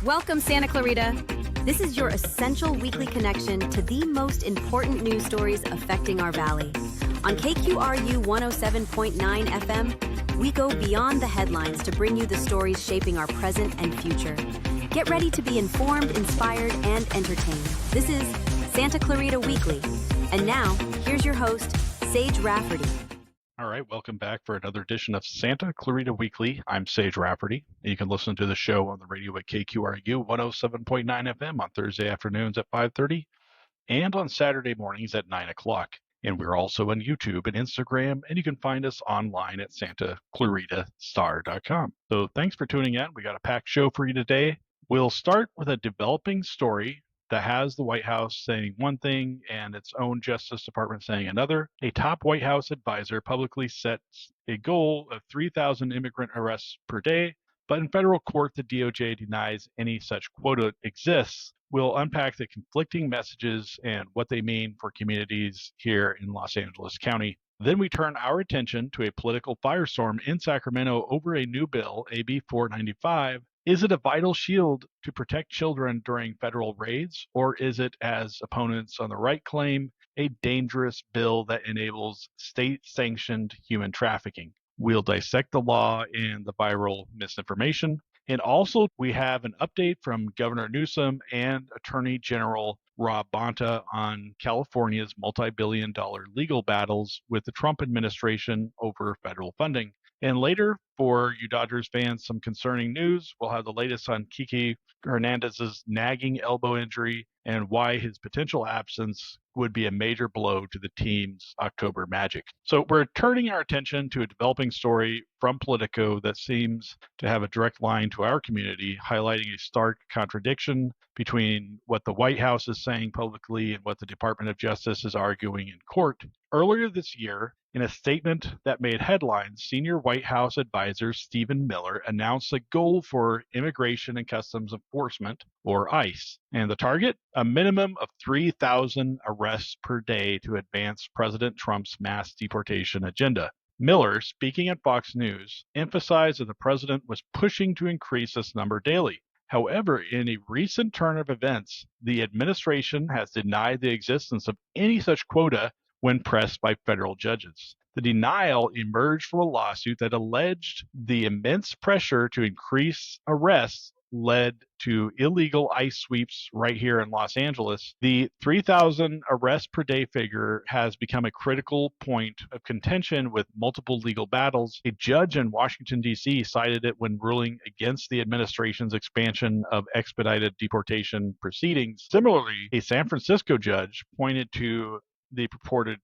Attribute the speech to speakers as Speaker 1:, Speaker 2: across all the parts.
Speaker 1: Welcome, Santa Clarita. This is your essential weekly connection to the most important news stories affecting our valley. On KQRU 107.9 FM, we go beyond the headlines to bring you the stories shaping our present and future. Get ready to be informed, inspired, and entertained. This is Santa Clarita Weekly. And now, here's your host, Sage Rafferty.
Speaker 2: All right, welcome back for another edition of Santa Clarita Weekly. I'm Sage Rafferty. You can listen to the show on the radio at KQRU 107.9 FM on Thursday afternoons at 5:30 and on Saturday mornings at 9 o'clock. And we're also on YouTube and Instagram, and you can find us online at santaclaritastar.com. So thanks for tuning in. We got a packed show for you today. We'll start with a developing story that has the White House saying one thing and its own Justice Department saying another. A top White House advisor publicly sets a goal of 3,000 immigrant arrests per day, but in federal court, the DOJ denies any such quota exists. We'll unpack the conflicting messages and what they mean for communities here in Los Angeles County. Then we turn our attention to a political firestorm in Sacramento over a new bill, AB 495. Is it a vital shield to protect children during federal raids, or is it, as opponents on the right claim, a dangerous bill that enables state-sanctioned human trafficking? We'll dissect the law and the viral misinformation. And also, we have an update from Governor Newsom and Attorney General Rob Bonta on California's multi-billion-dollar legal battles with the Trump administration over federal funding. And later, for you Dodgers fans, some concerning news. We'll have the latest on Kiki Hernandez's nagging elbow injury and why his potential absence would be a major blow to the team's October magic. So we're turning our attention to a developing story from Politico that seems to have a direct line to our community, highlighting a stark contradiction between what the White House is saying publicly and what the Department of Justice is arguing in court. Earlier this year, in a statement that made headlines, senior White House advisor Stephen Miller announced a goal for Immigration and Customs Enforcement, or ICE, and the target, a minimum of 3,000 arrests per day to advance President Trump's mass deportation agenda. Miller, speaking at Fox News, emphasized that the president was pushing to increase this number daily. However, in a recent turn of events, the administration has denied the existence of any such quota when pressed by federal judges. The denial emerged from a lawsuit that alleged the immense pressure to increase arrests led to illegal ICE sweeps right here in Los Angeles. The 3,000 arrests per day figure has become a critical point of contention with multiple legal battles. A judge in Washington, D.C. cited it when ruling against the administration's expansion of expedited deportation proceedings. Similarly, a San Francisco judge pointed to the purported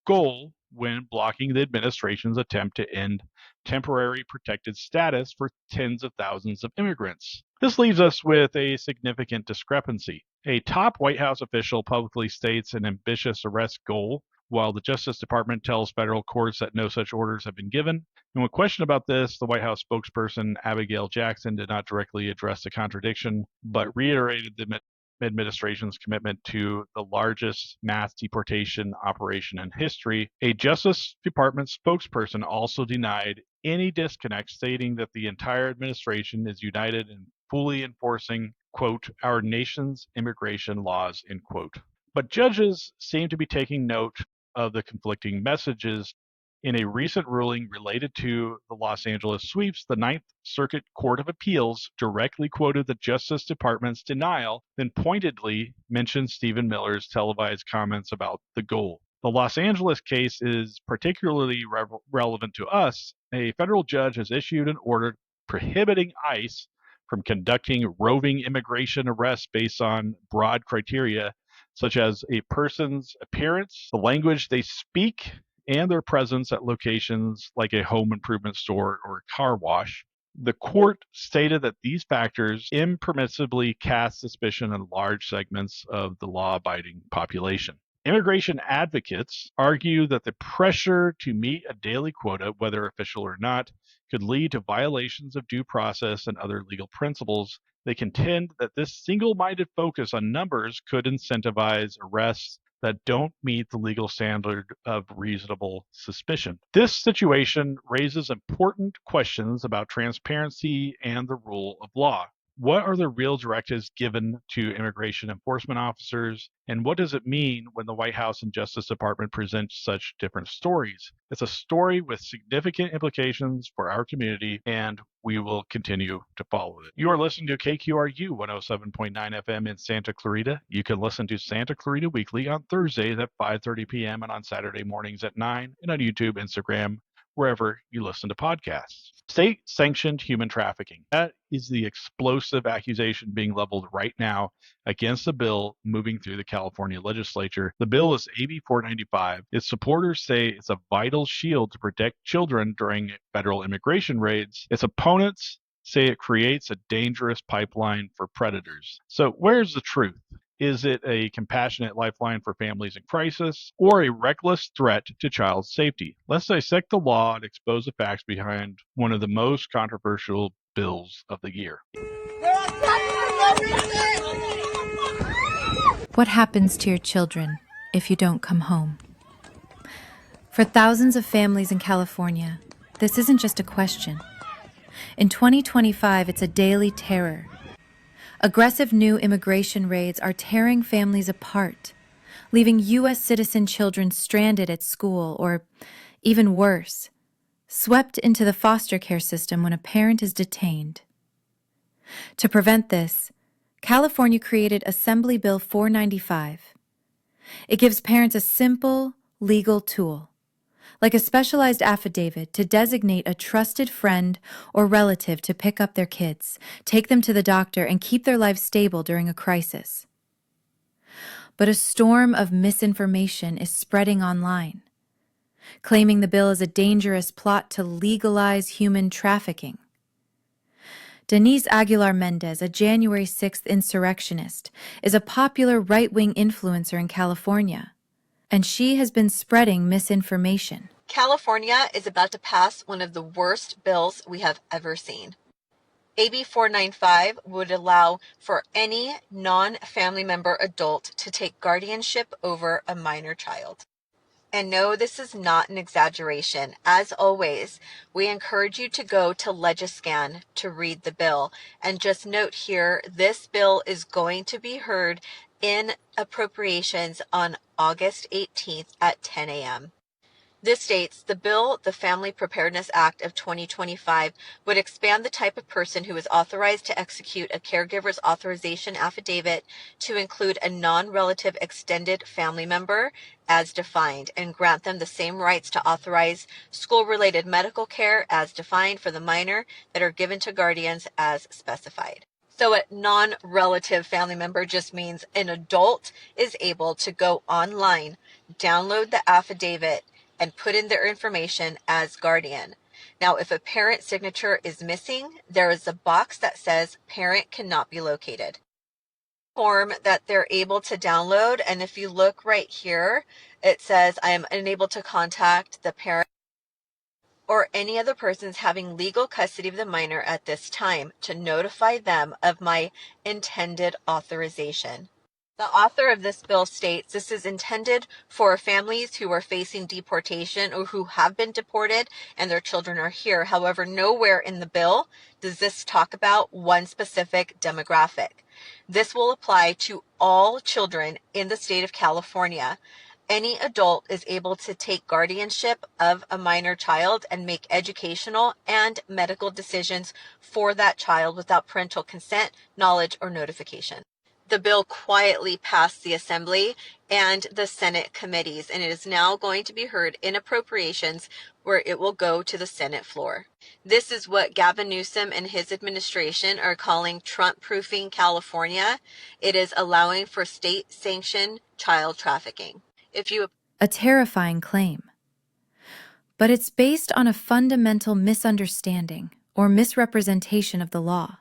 Speaker 2: goal when blocking the administration's attempt to end temporary protected status for tens of thousands of immigrants. This leaves us with a significant discrepancy. A top White House official publicly states an ambitious arrest goal, while the Justice Department tells federal courts that no such orders have been given. And when questioned about this, the White House spokesperson Abigail Jackson did not directly address the contradiction, but reiterated the administration's commitment to the largest mass deportation operation in history. A Justice Department spokesperson also denied any disconnect, stating that the entire administration is united in fully enforcing, quote, our nation's immigration laws, end quote. But judges seem to be taking note of the conflicting messages. In a recent ruling related to the Los Angeles sweeps, the Ninth Circuit Court of Appeals directly quoted the Justice Department's denial, then pointedly mentioned Stephen Miller's televised comments about the goal. The Los Angeles case is particularly relevant to us. A federal judge has issued an order prohibiting ICE from conducting roving immigration arrests based on broad criteria, such as a person's appearance, the language they speak, and their presence at locations like a home improvement store or a car wash. The court stated that these factors impermissibly cast suspicion on large segments of the law-abiding population. Immigration advocates argue that the pressure to meet a daily quota, whether official or not, could lead to violations of due process and other legal principles. They contend that this single-minded focus on numbers could incentivize arrests that don't meet the legal standard of reasonable suspicion. This situation raises important questions about transparency and the rule of law. What are the real directives given to immigration enforcement officers? And what does it mean when the White House and Justice Department present such different stories? It's a story with significant implications for our community, and we will continue to follow it. You are listening to KQRU 107.9 FM in Santa Clarita. You can listen to Santa Clarita Weekly on Thursdays at 5:30 p.m. and on Saturday mornings at 9, and on YouTube, Instagram, wherever you listen to podcasts. State-sanctioned human trafficking. That is the explosive accusation being leveled right now against the bill moving through the California legislature. The bill is AB 495. Its supporters say it's a vital shield to protect children during federal immigration raids. Its opponents say it creates a dangerous pipeline for predators. So where's the truth? Is it a compassionate lifeline for families in crisis, or a reckless threat to child safety? Let's dissect the law and expose the facts behind one of the most controversial bills of the year.
Speaker 3: What happens to your children if you don't come home? For thousands of families in California, this isn't just a question. In 2025, it's a daily terror. Aggressive new immigration raids are tearing families apart, leaving U.S. citizen children stranded at school or, even worse, swept into the foster care system when a parent is detained. To prevent this, California created Assembly Bill 495. It gives parents a simple, legal tool, like a specialized affidavit to designate a trusted friend or relative to pick up their kids, take them to the doctor, and keep their lives stable during a crisis. But a storm of misinformation is spreading online, claiming the bill is a dangerous plot to legalize human trafficking. Denise Aguilar Mendez, a January 6th insurrectionist, is a popular right-wing influencer in California, and she has been spreading misinformation.
Speaker 4: California is about to pass one of the worst bills we have ever seen. AB 495 would allow for any non-family member adult to take guardianship over a minor child. And no, this is not an exaggeration. As always, we encourage you to go to Legiscan to read the bill. And just note here, this bill is going to be heard in appropriations on August 18th at 10 a.m. This states, the bill, the Family Preparedness Act of 2025, would expand the type of person who is authorized to execute a caregiver's authorization affidavit to include a non-relative extended family member as defined, and grant them the same rights to authorize school-related medical care as defined for the minor that are given to guardians as specified. So a non-relative family member just means an adult is able to go online, download the affidavit, and put in their information as guardian. Now, if a parent signature is missing, there is a box that says parent cannot be located. Form that they're able to download, and if you look right here, it says I am unable to contact the parent or any other persons having legal custody of the minor at this time to notify them of my intended authorization. The author of this bill states this is intended for families who are facing deportation or who have been deported and their children are here. However, nowhere in the bill does this talk about one specific demographic. This will apply to all children in the state of California. Any adult is able to take guardianship of a minor child and make educational and medical decisions for that child without parental consent, knowledge, or notification. The bill quietly passed the Assembly and the Senate committees, and it is now going to be heard in appropriations where it will go to the Senate floor. This is what Gavin Newsom and his administration are calling Trump-proofing California. It is allowing for state-sanctioned child trafficking.
Speaker 3: A terrifying claim. But it's based on a fundamental misunderstanding or misrepresentation of the law.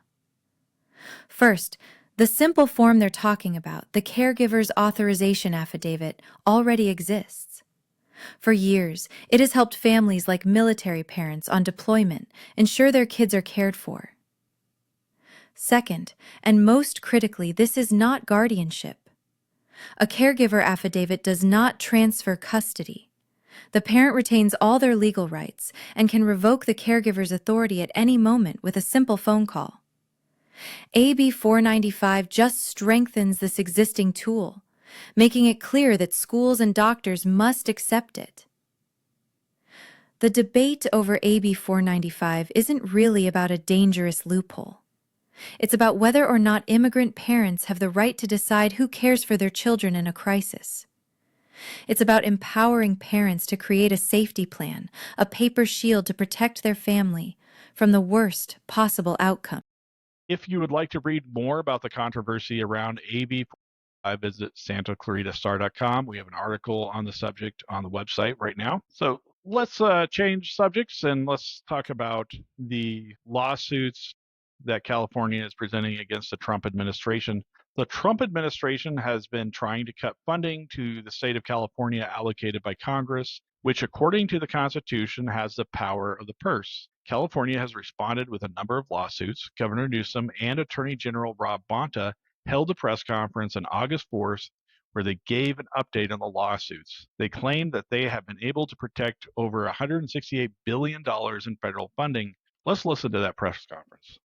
Speaker 3: First, the simple form they're talking about, the caregiver's authorization affidavit, already exists. For years, it has helped families like military parents on deployment ensure their kids are cared for. Second, and most critically, this is not guardianship. A caregiver affidavit does not transfer custody. The parent retains all their legal rights and can revoke the caregiver's authority at any moment with a simple phone call. AB 495 just strengthens this existing tool, making it clear that schools and doctors must accept it. The debate over AB 495 isn't really about a dangerous loophole. It's about whether or not immigrant parents have the right to decide who cares for their children in a crisis. It's about empowering parents to create a safety plan, a paper shield to protect their family from the worst possible outcome.
Speaker 2: If you would like to read more about the controversy around AB, visit santaclaritastar.com. We have an article on the subject on the website right now. So let's change subjects and let's talk about the lawsuits that California is presenting against the Trump administration. The Trump administration has been trying to cut funding to the state of California allocated by Congress, which according to the Constitution has the power of the purse. California has responded with a number of lawsuits. Governor Newsom and Attorney General Rob Bonta held a press conference on August 4th where they gave an update on the lawsuits. They claimed that they have been able to protect over $168 billion in federal funding. Let's listen to that press conference.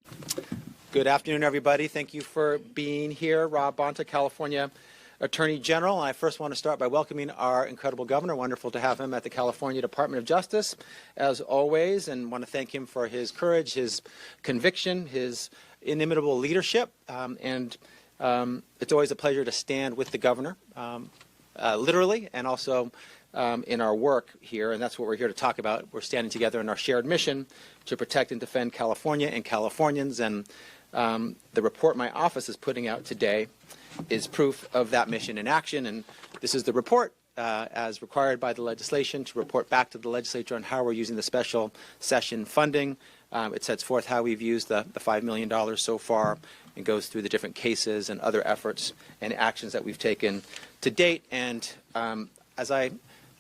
Speaker 5: Good afternoon, everybody. Thank you for being here. Rob Bonta, California Attorney General. I first want to start by welcoming our incredible governor. Wonderful to have him at the California Department of Justice, as always, and want to thank him for his courage, his conviction, his inimitable leadership. It's always a pleasure to stand with the governor, literally, and also in our work here, and that's what we're here to talk about. We're standing together in our shared mission to protect and defend California and Californians, and the report my office is putting out today is proof of that mission in action, and this is the report as required by the legislation to report back to the legislature on how we're using the special session funding. It sets forth how we've used the $5 million so far and goes through the different cases and other efforts and actions that we've taken to date. And as I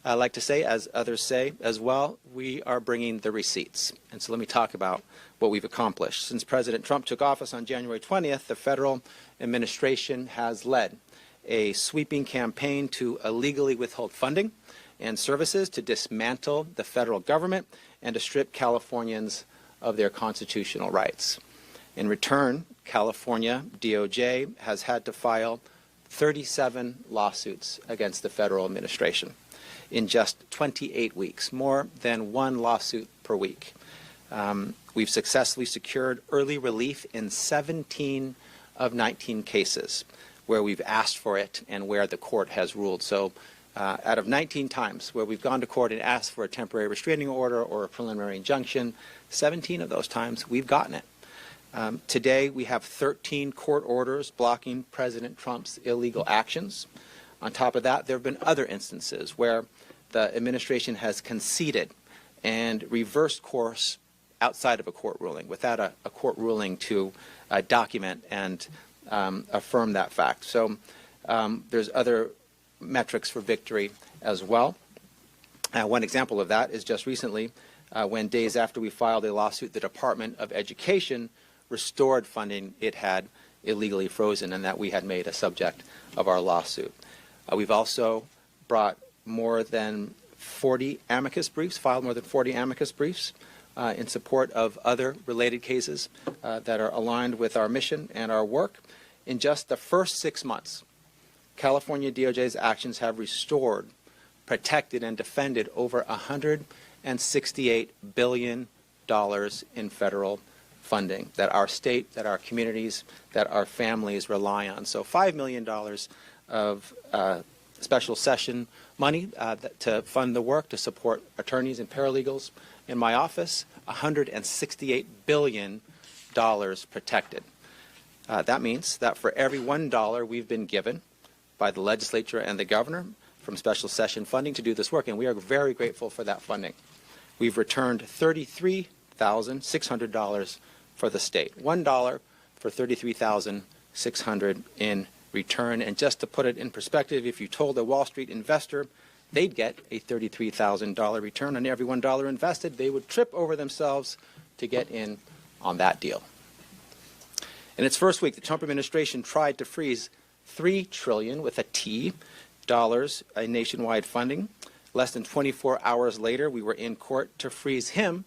Speaker 5: like to say, as others say as well, we are bringing the receipts. And so let me talk about what we've accomplished. Since President Trump took office on January 20th, the federal administration has led a sweeping campaign to illegally withhold funding and services, to dismantle the federal government, and to strip Californians of their constitutional rights. In return, California DOJ has had to file 37 lawsuits against the federal administration in just 28 weeks, more than one lawsuit per week. We've successfully secured early relief in 17 of 19 cases where we've asked for it and where the court has ruled. So out of 19 times where we've gone to court and asked for a temporary restraining order or a preliminary injunction, 17 of those times we've gotten it. Today we have 13 court orders blocking President Trump's illegal actions. On top of that, there have been other instances where the administration has conceded and reversed course outside of a court ruling, without a court ruling to document and affirm that fact. So there's other metrics for victory as well. One example of that is just recently, when days after we filed a lawsuit, the Department of Education restored funding it had illegally frozen and that we had made a subject of our lawsuit. We've also brought more than 40 amicus briefs, filed more than 40 amicus briefs in support of other related cases that are aligned with our mission and our work. In just the first 6 months, California DOJ's actions have restored, protected, and defended over $168 billion in federal funding that our state, that our communities, that our families rely on. So $5 million of special session money to fund the work, to support attorneys and paralegals in my office, $168 billion protected. That means that for every $1 we've been given by the legislature and the governor from special session funding to do this work, and we are very grateful for that funding, we've returned $33,600 for the state. $1 for $33,600 in return. And just to put it in perspective, if you told a Wall Street investor they'd get a $33,000 return on every $1 invested, they would trip over themselves to get in on that deal. In its first week, the Trump administration tried to freeze $3 trillion with a T dollars in nationwide funding. Less than 24 hours later, we were in court to freeze him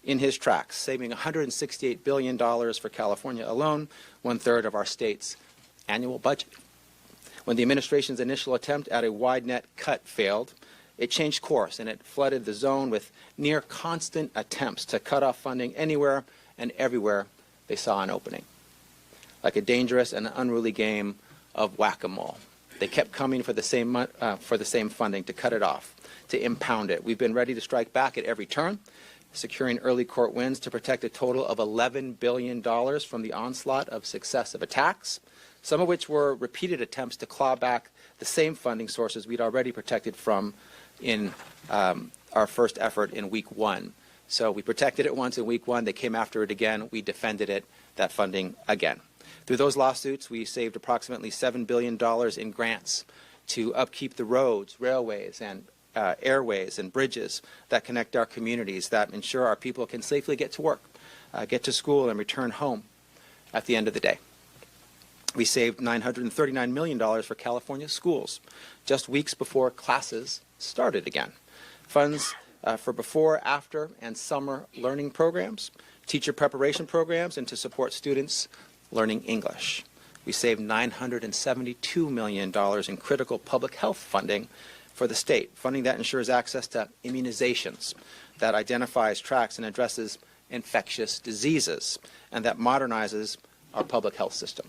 Speaker 5: in his tracks, saving $168 billion for California alone, 1/3 of our state's annual budget. When the administration's initial attempt at a wide net cut failed, it changed course and it flooded the zone with near constant attempts to cut off funding anywhere and everywhere they saw an opening. Like a dangerous and unruly game of whack-a-mole. They kept coming for the same funding, to cut it off, to impound it. We've been ready to strike back at every turn, securing early court wins to protect a total of $11 billion from the onslaught of successive attacks, some of which were repeated attempts to claw back the same funding sources we'd already protected from in our first effort in week 1. So we protected it once in week 1. They came after it again. We defended it, that funding again. Through those lawsuits, we saved approximately $7 billion in grants to upkeep the roads, railways, and airways and bridges that connect our communities, that ensure our people can safely get to work, get to school, and return home at the end of the day. We saved $939 million for California schools just weeks before classes started again. Funds for before, after, and summer learning programs, teacher preparation programs, and to support students learning English. We saved $972 million in critical public health funding for the state, funding that ensures access to immunizations, that identifies, tracks, and addresses infectious diseases, and that modernizes our public health system.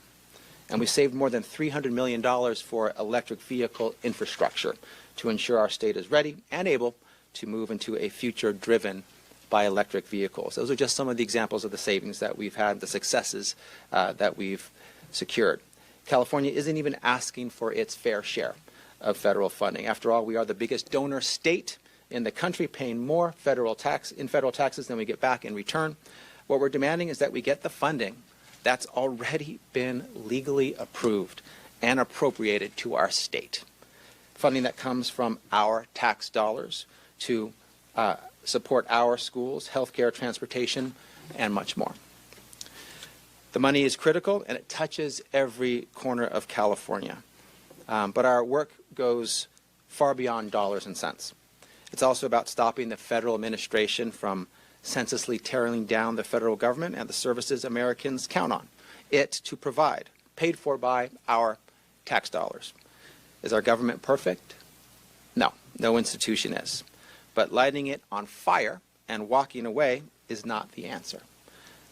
Speaker 5: And we saved more than $300 million for electric vehicle infrastructure to ensure our state is ready and able to move into a future driven by electric vehicles. Those are just some of the examples of the savings that we've had, the successes that we've secured. California isn't even asking for its fair share of federal funding. After all, we are the biggest donor state in the country, paying more federal taxes than we get back in return. What we're demanding is that we get the funding that's already been legally approved and appropriated to our state. Funding that comes from our tax dollars to support our schools, healthcare, transportation, and much more. The money is critical, and it touches every corner of California. But our work goes far beyond dollars and cents. It's also about stopping the federal administration from senselessly tearing down the federal government and the services Americans count on it to provide, paid for by our tax dollars. Is our government perfect? No, no institution is. But lighting it on fire and walking away is not the answer.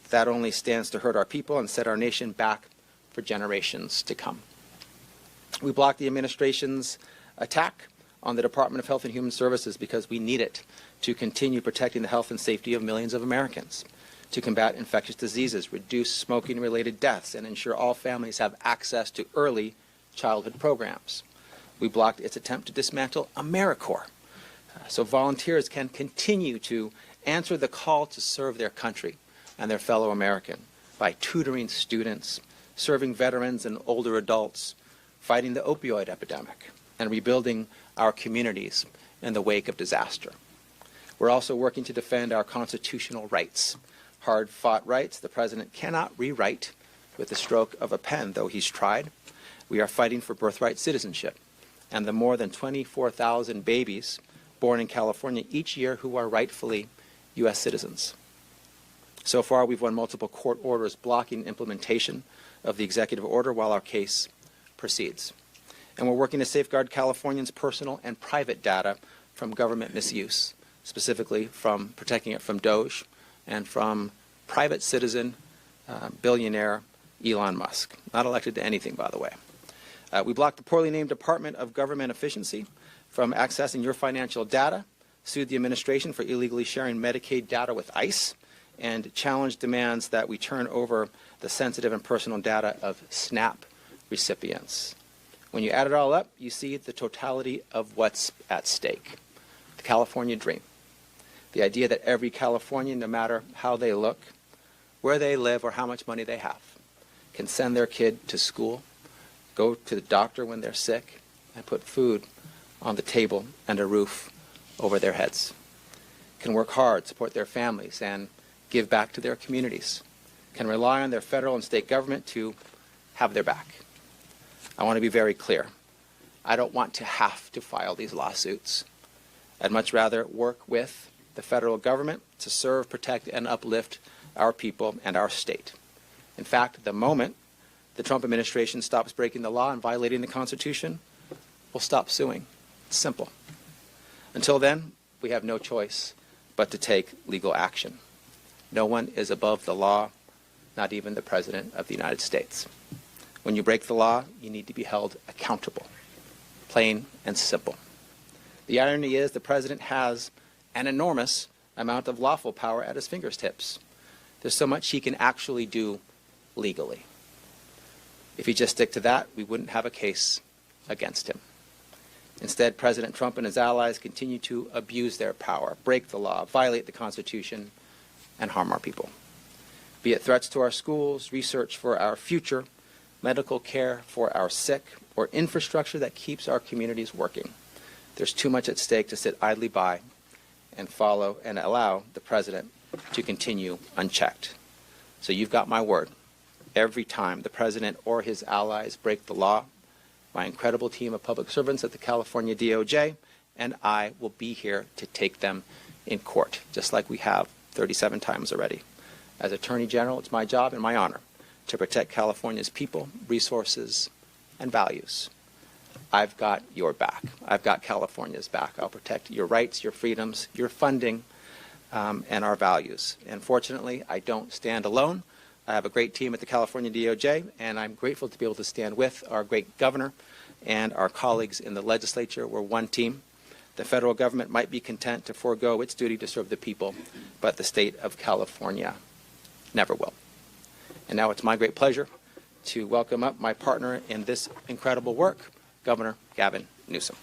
Speaker 5: That only stands to hurt our people and set our nation back for generations to come. We blocked the administration's attack on the Department of Health and Human Services because we need it to continue protecting the health and safety of millions of Americans, to combat infectious diseases, reduce smoking-related deaths, and ensure all families have access to early childhood programs. We blocked its attempt to dismantle AmeriCorps, so volunteers can continue to answer the call to serve their country and their fellow American by tutoring students, serving veterans and older adults, fighting the opioid epidemic, and rebuilding our communities in the wake of disaster. We're also working to defend our constitutional rights, hard-fought rights the president cannot rewrite with the stroke of a pen, though he's tried. We are fighting for birthright citizenship and the more than 24,000 babies born in California each year who are rightfully U.S. citizens. So far, we've won multiple court orders blocking implementation of the executive order while our case proceeds. And we're working to safeguard Californians' personal and private data from government misuse, specifically from protecting it from DOJ and from private citizen billionaire Elon Musk, not elected to anything, by the way. We blocked the poorly named Department of Government Efficiency from accessing your financial data, sued the administration for illegally sharing Medicaid data with ICE, and challenged demands that we turn over the sensitive and personal data of SNAP recipients. When you add it all up, you see the totality of what's at stake. The California dream. The idea that every Californian, no matter how they look, where they live, or how much money they have, can send their kid to school, go to the doctor when they're sick, and put food on the table and a roof over their heads. Can work hard, support their families, and give back to their communities. Can rely on their federal and state government to have their back. I want to be very clear. I don't want to have to file these lawsuits. I'd much rather work with the federal government to serve, protect, and uplift our people and our state. In fact, the moment the Trump administration stops breaking the law and violating the Constitution, we'll stop suing. It's simple. Until then, we have no choice but to take legal action. No one is above the law, not even the President of the United States. When you break the law, you need to be held accountable. Plain and simple. The irony is the President has an enormous amount of lawful power at his fingertips. There's so much he can actually do legally. If he just stick to that, we wouldn't have a case against him. Instead, President Trump and his allies continue to abuse their power, break the law, violate the Constitution, and harm our people. Be it threats to our schools, research for our future, medical care for our sick, or infrastructure that keeps our communities working. There's too much at stake to sit idly by and follow and allow the President to continue unchecked. So you've got my word. Every time the President or his allies break the law, my incredible team of public servants at the California DOJ and I will be here to take them in court, just like we have 37 times already. As Attorney General, it's my job and my honor to protect California's people, resources, and values. I've got your back. I've got California's back. I'll protect your rights, your freedoms, your funding, and our values. And fortunately, I don't stand alone. I have a great team at the California DOJ, and I'm grateful to be able to stand with our great governor and our colleagues in the legislature. We're one team. The federal government might be content to forego its duty to serve the people, but the state of California never will. And now it's my great pleasure to welcome up my partner in this incredible work, Governor Gavin Newsom.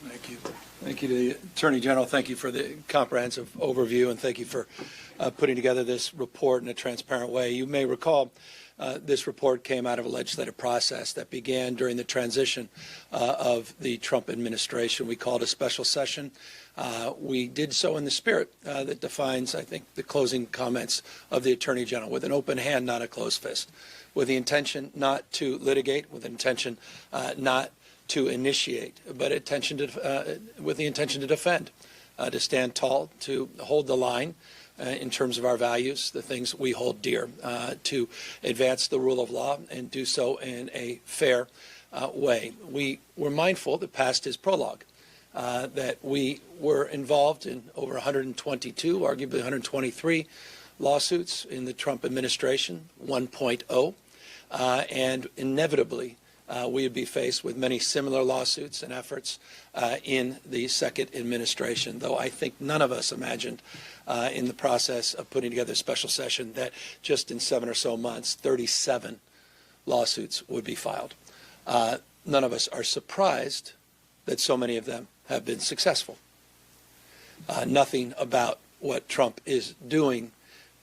Speaker 6: Thank you. Thank you to the Attorney General. Thank you for the comprehensive overview, and thank you for putting together this report in a transparent way. You may recall this report came out of a legislative process that began during the transition of the Trump administration. We called a special session. We did so in the spirit that defines, I think, the closing comments of the Attorney General, with an open hand, not a closed fist, with the intention not to litigate, with the intention not to initiate, but with the intention to defend, to stand tall, to hold the line in terms of our values, the things we hold dear, to advance the rule of law and do so in a fair way. We were mindful that past his prologue, that we were involved in over 122, arguably 123 lawsuits in the Trump administration, 1.0, and inevitably we would be faced with many similar lawsuits and efforts in the second administration, though I think none of us imagined in the process of putting together a special session that just in 7 or so months, 37 lawsuits would be filed. None of us are surprised that so many of them have been successful. Nothing about what Trump is doing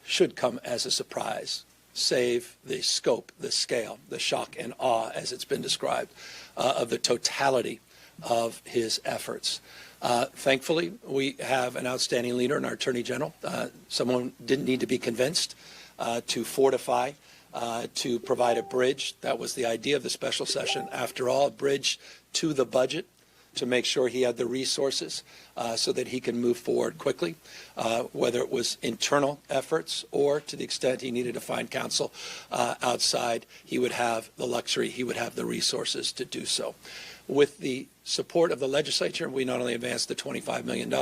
Speaker 6: should come as a surprise, save the scope, the scale, the shock and awe, as it's been described, of the totality of his efforts. Thankfully, we have an outstanding leader in our Attorney General, someone didn't need to be convinced to fortify, to provide a bridge. That was the idea of the special session. After all, a bridge to the budget, to make sure he had the resources so that he can move forward quickly, whether it was internal efforts or to the extent he needed to find counsel outside, he would have the luxury, he would have the resources to do so. With the support of the legislature, we not only advanced the $25 million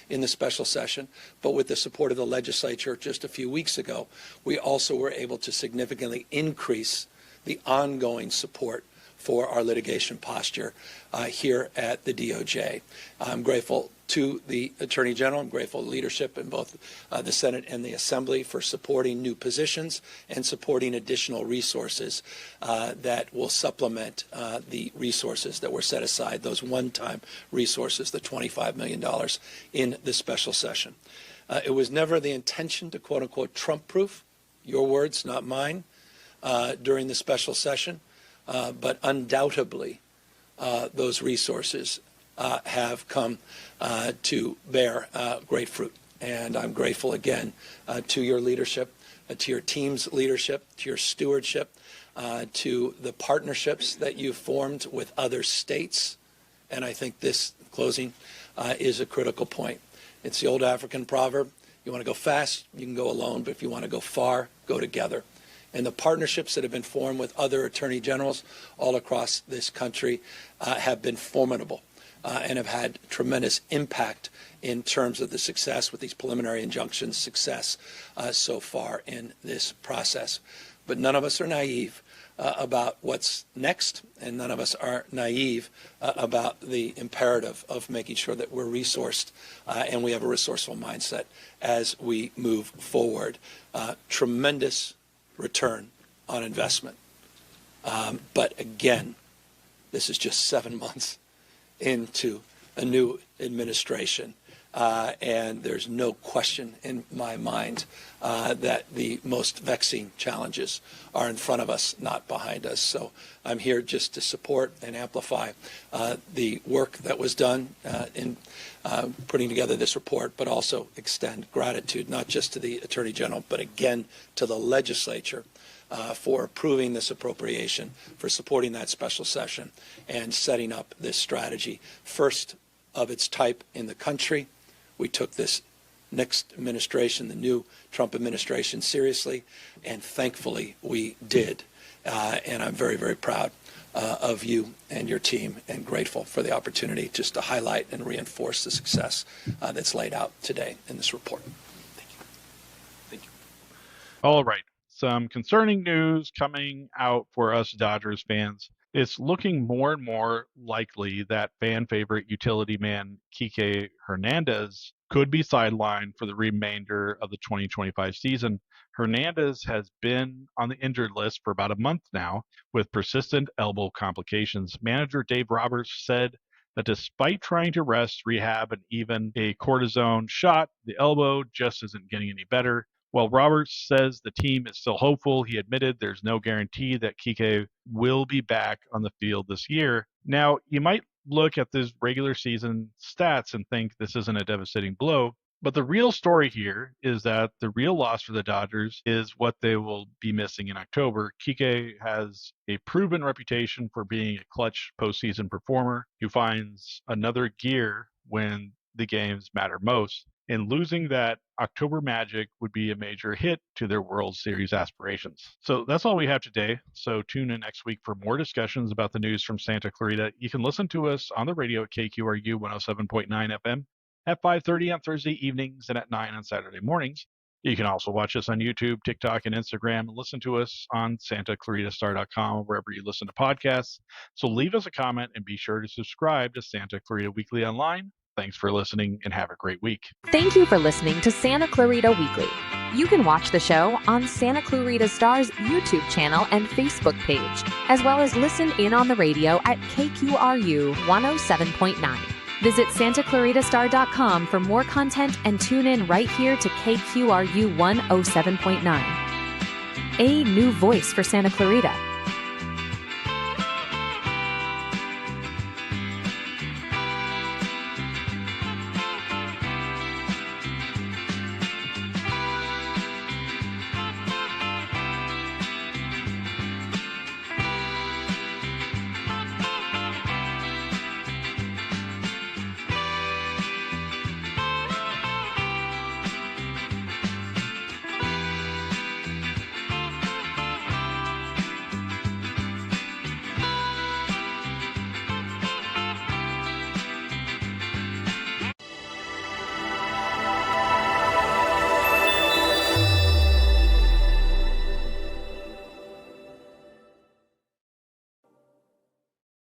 Speaker 6: in the special session, but with the support of the legislature just a few weeks ago, we also were able to significantly increase the ongoing support for our litigation posture here at the DOJ. I'm grateful to the Attorney General. I'm grateful to leadership in both the Senate and the Assembly for supporting new positions and supporting additional resources that will supplement the resources that were set aside, those one-time resources, the $25 million in the special session. It was never the intention to quote-unquote Trump-proof, your words, not mine, during the special session. But undoubtedly, those resources have come to bear great fruit. And I'm grateful again to your leadership, to your team's leadership, to your stewardship, to the partnerships that you've formed with other states. And I think this closing is a critical point. It's the old African proverb, you want to go fast, you can go alone, but if you want to go far, go together. And the partnerships that have been formed with other attorney generals all across this country have been formidable and have had tremendous impact in terms of the success with these preliminary injunctions, success so far in this process. But none of us are naive about what's next, and none of us are naive about the imperative of making sure that we're resourced and we have a resourceful mindset as we move forward. Tremendous return on investment. But again, this is just 7 months into a new administration. And there's no question in my mind that the most vexing challenges are in front of us, not behind us. So I'm here just to support and amplify the work that was done in putting together this report, but also extend gratitude not just to the Attorney General, but again to the legislature for approving this appropriation, for supporting that special session, and setting up this strategy, first of its type in the country. We took this next administration, the new Trump administration, seriously, and thankfully we did. And I'm very, very proud of you and your team, and grateful for the opportunity just to highlight and reinforce the success that's laid out today in this report. Thank you. Thank you.
Speaker 2: All right. Some concerning news coming out for us Dodgers fans. It's looking more and more likely that fan favorite utility man Kike Hernandez could be sidelined for the remainder of the 2025 season. Hernandez has been on the injured list for about a month now with persistent elbow complications. Manager Dave Roberts said that despite trying to rest, rehab, and even a cortisone shot, the elbow just isn't getting any better. While Roberts says the team is still hopeful, he admitted there's no guarantee that Kike will be back on the field this year. Now, you might look at this regular season stats and think this isn't a devastating blow, but the real story here is that the real loss for the Dodgers is what they will be missing in October. Kike has a proven reputation for being a clutch postseason performer who finds another gear when the games matter most. And losing that October magic would be a major hit to their World Series aspirations. So that's all we have today. So tune in next week for more discussions about the news from Santa Clarita. You can listen to us on the radio at KQRU 107.9 FM at 5:30 on Thursday evenings and at 9 on Saturday mornings. You can also watch us on YouTube, TikTok, and Instagram, and listen to us on SantaClaritaStar.com, wherever you listen to podcasts. So leave us a comment and be sure to subscribe to Santa Clarita Weekly Online. Thanks for listening and have a great week.
Speaker 7: Thank you for listening to Santa Clarita Weekly. You can watch the show on Santa Clarita Star's YouTube channel and Facebook page, as well as listen in on the radio at KQRU 107.9. Visit SantaClaritaStar.com for more content and tune in right here to KQRU 107.9. A new voice for Santa Clarita.